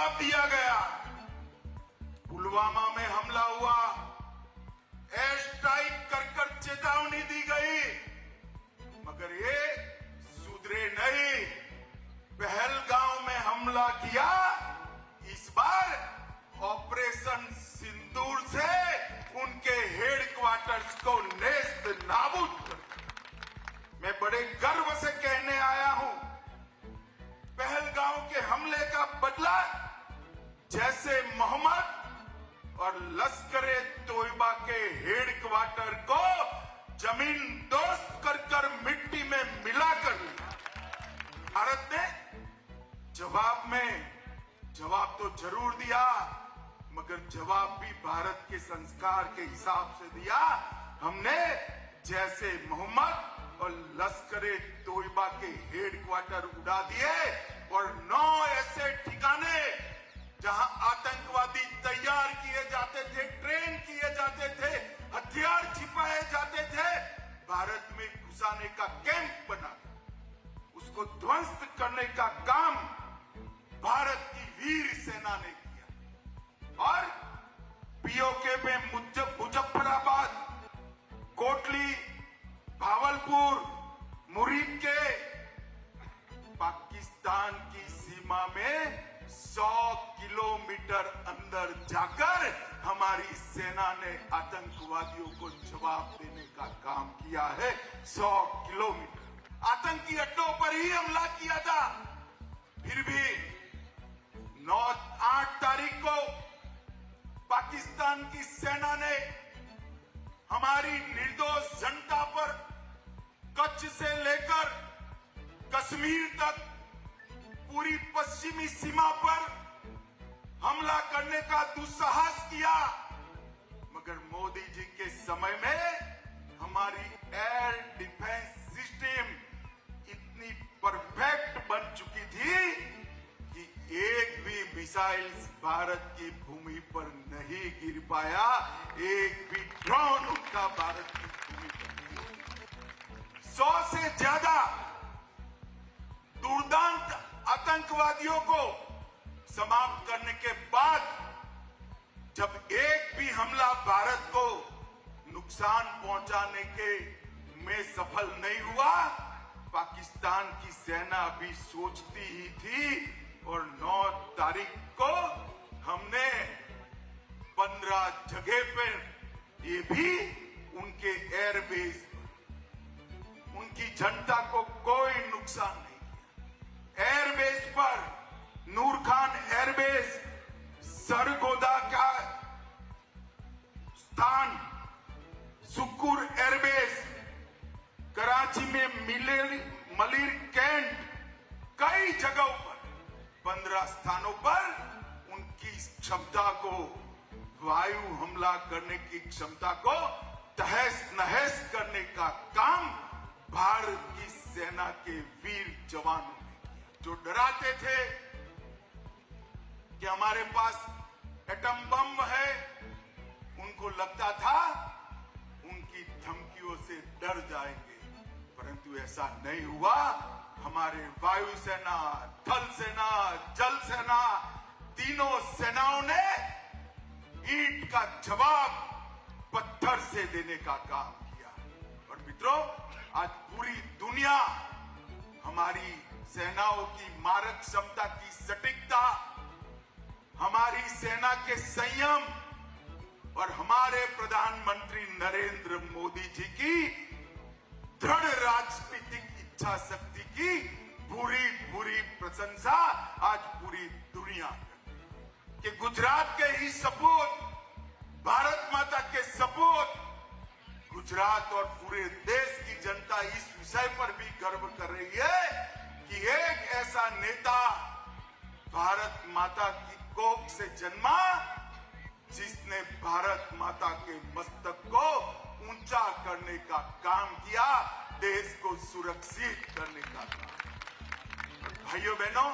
जवाब दिया गया। पुलवामा में हमला हुआ, एयर स्ट्राइक कर चेतावनी दी गई, मगर ये सुधरे नहीं। पहलगांव में हमला किया, इस बार ऑपरेशन सिंदूर से उनके हेडक्वार्टर्स को नेस्त नाबूद कर। मैं बड़े गर्व से कहने आया हूं, पहलगांव के हमले का बदला जैसे मोहम्मद और लश्कर-ए तोयबा के हेडक्वार्टर को जमीन दोस्त कर मिट्टी में मिलाकर लिया। भारत ने जवाब तो जरूर दिया, मगर जवाब भी भारत के संस्कार के हिसाब से दिया। हमने जैसे मोहम्मद और लश्कर-ए तोयबा के हेडक्वार्टर उड़ा दिए और 9 ऐसे ठिकाने जहां आतंकवादी तैयार किए जाते थे, ट्रेन किए जाते थे, हथियार छिपाए जाते थे, भारत में घुसाने का कैंप बना, उसको ध्वस्त करने का काम भारत की वीर सेना ने किया। और पीओके में मुजफ्फराबाद, कोटली, भावलपुर, मुरीद के पाकिस्तान की सीमा में 100 किलोमीटर अंदर जाकर हमारी सेना ने आतंकवादियों को जवाब देने का काम किया है। 100 किलोमीटर आतंकी अड्डों पर ही हमला किया था। फिर भी 8 तारीख को पाकिस्तान की सेना ने हमारी निर्दोष जनता पर कच्छ से लेकर कश्मीर तक पूरी पश्चिमी सीमा पर हमला करने का दुस्साहस किया, मगर मोदी जी के समय में हमारी एयर डिफेंस सिस्टम इतनी परफेक्ट बन चुकी थी कि एक भी मिसाइल भारत की भूमि पर नहीं गिर पाया, एक भी ड्रोन उनका भारत की भूमि पर नहीं। 100 से ज्यादा दुर्दांत आतंकवादियों को समाप्त करने के बाद जब एक भी हमला भारत को नुकसान पहुंचाने के में सफल नहीं हुआ, पाकिस्तान की सेना भी सोचती ही थी। और 9 तारीख को हमने 15 जगह पर ये भी उनके एयरबेस पर उनकी जनता को कोई नुकसान नहीं किया। एयरबेस पर नूर खान एयरबेस, सरगोदा का स्थान, सुकुर एयरबेस, कराची में मलिर कैंट, कई जगहों पर 15 स्थानों पर उनकी क्षमता को, वायु हमला करने की क्षमता को तहस नहस करने का काम भारत की सेना के वीर जवानों ने किया। जो डराते थे कि हमारे पास एटम बम है, उनको लगता था उनकी धमकियों से डर जाएंगे, परंतु ऐसा नहीं हुआ। हमारे वायुसेना, थल सेना, जल सेना, तीनों सेनाओं ने ईंट का जवाब पत्थर से देने का काम किया। और मित्रों, आज पूरी दुनिया हमारी सेनाओं की मारक क्षमता की सटीकता, हमारी सेना के संयम और हमारे प्रधानमंत्री नरेंद्र मोदी जी की दृढ़ राजनीतिक इच्छा शक्ति की पूरी प्रशंसा आज पूरी दुनिया कि गुजरात के ही सपूत, भारत माता के सपूत, गुजरात और पूरे देश की जनता इस विषय पर भी गर्व कर रही है कि एक ऐसा नेता भारत माता की कोख से जन्मा, जिसने भारत माता के मस्तक को ऊंचा करने का काम किया, देश को सुरक्षित करने का काम। भाइयों बहनों,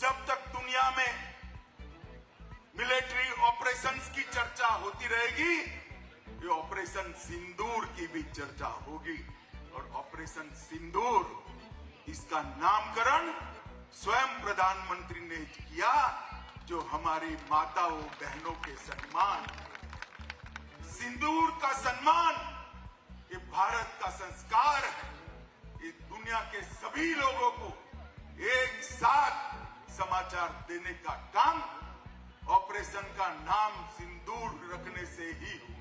जब तक दुनिया में मिलिट्री ऑपरेशंस की चर्चा होती रहेगी, ये ऑपरेशन सिंदूर की भी चर्चा होगी। और ऑपरेशन सिंदूर, इसका नामकरण स्वयं प्रधानमंत्री ने किया, जो हमारी माताओं बहनों के सम्मान, सिंदूर का सम्मान, ये भारत का संस्कार है। ये दुनिया के सभी लोगों को एक साथ समाचार देने का काम ऑपरेशन का नाम सिंदूर रखने से ही हुआ।